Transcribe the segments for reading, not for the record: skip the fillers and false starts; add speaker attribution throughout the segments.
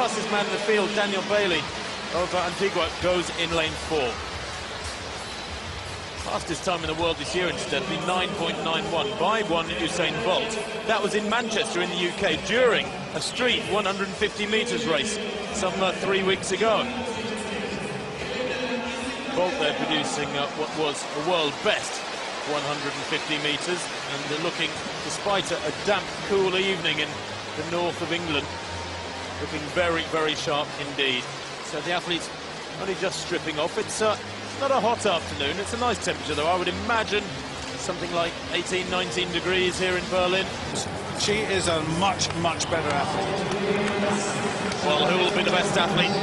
Speaker 1: fastest man in the field, Daniel Bailey of Antigua, goes in lane 4. Fastest time in the world this year, incidentally, 9.91 by one Usain Bolt. That was in Manchester in the UK during a street 150 metres race some 3 weeks ago. Bolt there producing what was the world best 150 metres, and they're looking, despite a damp, cool evening in the north of England, looking very, very sharp indeed. So the athletes only just stripping off. It's not a hot afternoon, it's a nice temperature though. I would imagine something like 18, 19 degrees here in Berlin.
Speaker 2: She is a much, much better athlete.
Speaker 1: Well, who will be the best athlete?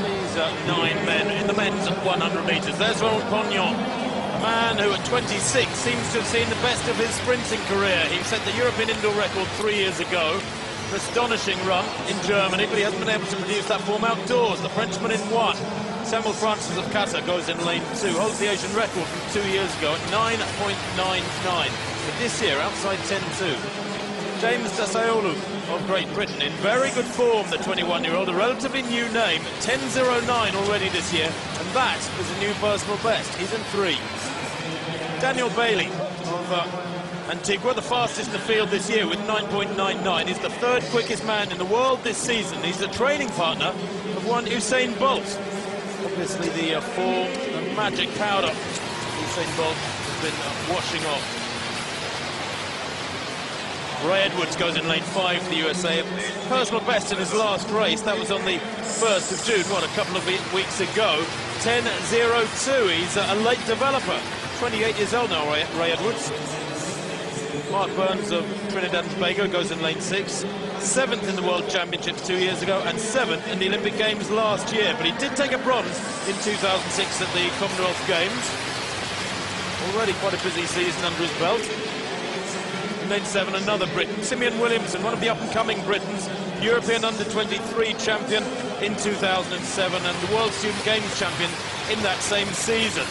Speaker 1: These 9 men in the men's 100 metres. There's Laurent Pognon, a man who at 26 seems to have seen the best of his sprinting career. He set the European indoor record 3 years ago. An astonishing run in Germany, but he hasn't been able to produce that form outdoors. The Frenchman in 1. Samuel Francis of Qatar goes in lane 2, holds the Asian record from 2 years ago at 9.99. But this year, outside 10.2. James Dasaolu of Great Britain in very good form, the 21-year-old, a relatively new name, 10.09 already this year, and that is a new personal best. He's in 3. Daniel Bailey of Antigua, the fastest in the field this year with 9.99. He's the 3rd quickest man in the world this season. He's the training partner of one Usain Bolt. Obviously the form, the magic powder Usain Bolt has been washing off. Ray Edwards goes in lane 5 for the USA. Personal best in his last race, that was on the 1st of June, what, a couple of weeks ago. 10.02, he's a late developer. 28 years old now, Ray Edwards. Mark Burns of Trinidad and Tobago goes in lane 6. 7th in the World Championships 2 years ago and 7th in the Olympic Games last year. But he did take a bronze in 2006 at the Commonwealth Games. Already quite a busy season under his belt. In lane 7, another Briton, Simeon Williamson, one of the up-and-coming Britons, European Under-23 champion in 2007 and the World Student Games champion in that same season.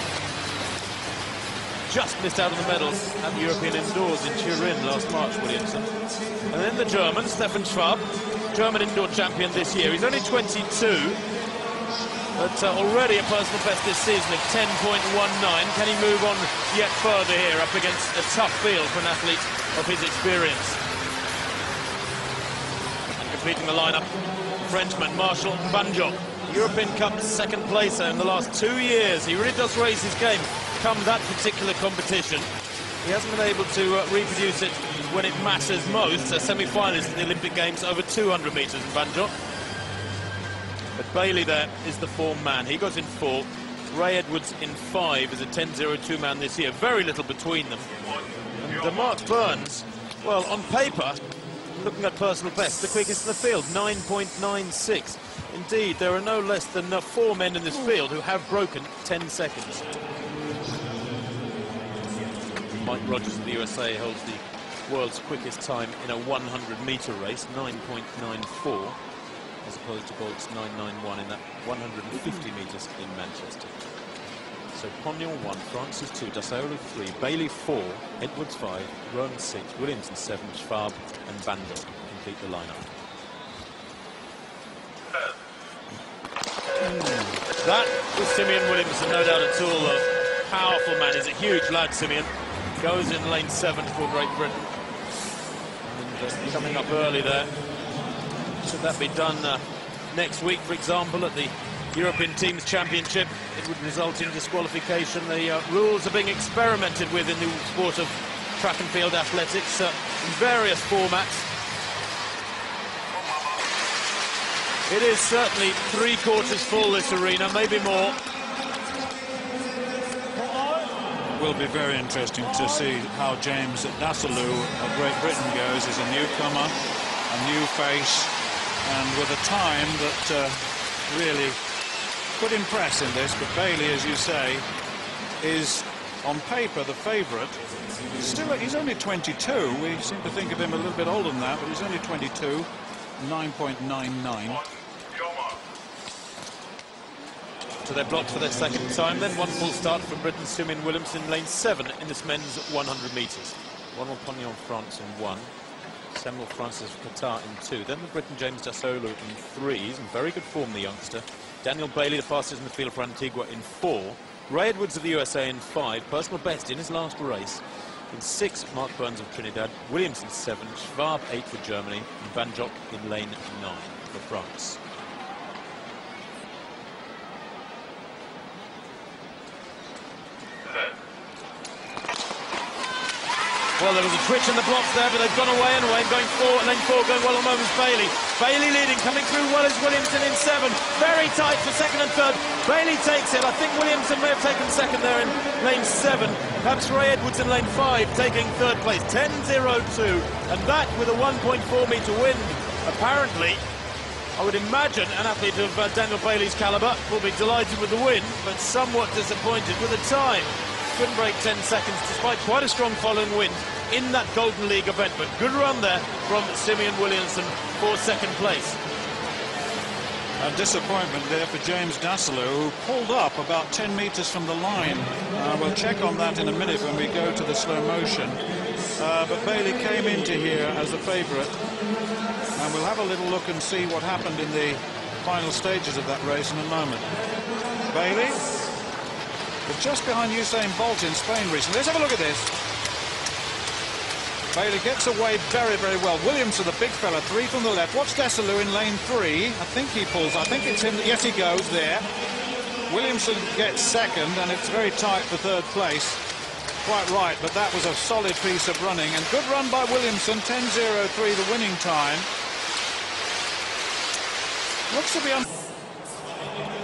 Speaker 1: Just missed out on the medals at the European Indoors in Turin last March, Williamson. And then the German, Stefan Schwab, German indoor champion this year. He's only 22, but already a personal best this season of 10.19. Can he move on yet further here up against a tough field for an athlete of his experience? And completing the lineup, Frenchman Marshall Banjo, European Cup 2nd placer in the last 2 years. He really does raise his game come that particular competition. He hasn't been able to reproduce it when it matters most. A semi-finalist in the Olympic Games over 200 metres in Banjo. But Bailey there is the form man. He goes in 4. Ray Edwards in 5 is a 10.02 man this year. Very little between them. And Mark Burns, well, on paper, looking at personal best, the quickest in the field, 9.96. Indeed, there are no less than 4 men in this field who have broken 10 seconds. Mike Rogers of the USA holds the world's quickest time in a 100-metre race, 9.94, as opposed to Bolt's 9.91 in that 150 metres in Manchester. So Pognon 1, Francis 2, Dasaolu 3, Bailey 4, Edwards 5, Rowan 6, Williamson 7, Schwab and Banjo complete the lineup. That was Simeon Williamson, no doubt at all. A powerful man. He's a huge lad, Simeon. Goes in lane 7 for Great Britain. And coming up early there. Should that be done next week, for example, at the European Teams Championship, it would result in disqualification. The rules are being experimented with in the sport of track and field athletics in various formats. It is certainly 3/4 full, this arena, maybe more.
Speaker 2: Will be very interesting to see how James Dasaolu of Great Britain goes as a newcomer, a new face, and with a time that really could impress in this. But Bailey, as you say, is on paper the favourite. He's only 22. We seem to think of him a little bit older than that, but he's only 22, 9.99.
Speaker 1: So they're blocked for their 2nd time. Then one full start from Britain's Simeon Williamson, lane 7 in this men's 100 metres. Ronald Pognon, France in 1. Samuel Francis of Qatar in 2. Then the Briton James Dasolu in 3. He's in very good form, the youngster. Daniel Bailey, the fastest midfielder for Antigua, in 4. Ray Edwards of the USA in 5. Personal best in his last race. In 6, Mark Burns of Trinidad. Williams in 7. Schwab 8 for Germany. And Van Jock in lane 9 for France. Well, there was a twitch in the blocks there, but they've gone away anyway. Going forward, lane 4 going well at the moment is Bailey. Bailey leading, coming through well is Williamson in 7. Very tight for 2nd and 3rd. Bailey takes it. I think Williamson may have taken 2nd there in lane 7. Perhaps Ray Edwards in lane 5 taking 3rd place. 10.02. And that with a 1.4-metre wind. Apparently, I would imagine an athlete of Daniel Bailey's calibre will be delighted with the win, but somewhat disappointed with the time. Couldn't break 10 seconds despite quite a strong following wind in that Golden League event, but good run there from Simeon Williamson for 2nd place.
Speaker 2: A disappointment there for James Dasolu, who pulled up about 10 metres from the line. We'll check on that in a minute when we go to the slow motion. But Bailey came into here as the favourite, and we'll have a little look and see what happened in the final stages of that race in a moment. Bailey was just behind Usain Bolt in Spain recently. Let's have a look at this. Bailey gets away very, very well. Williamson, the big fella, 3 from the left. Watch Dasolu in lane 3. I think he pulls. I think it's him. Yes, he goes there. Williamson gets 2nd, and it's very tight for 3rd place. Quite right, but that was a solid piece of running. And good run by Williamson, 10.03, the winning time. Looks to be on.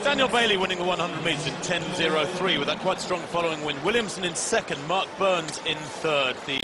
Speaker 1: Daniel Bailey winning the 100 metres in 10.03 with that quite strong following wind. Williamson in 2nd, Mark Burns in 3rd. The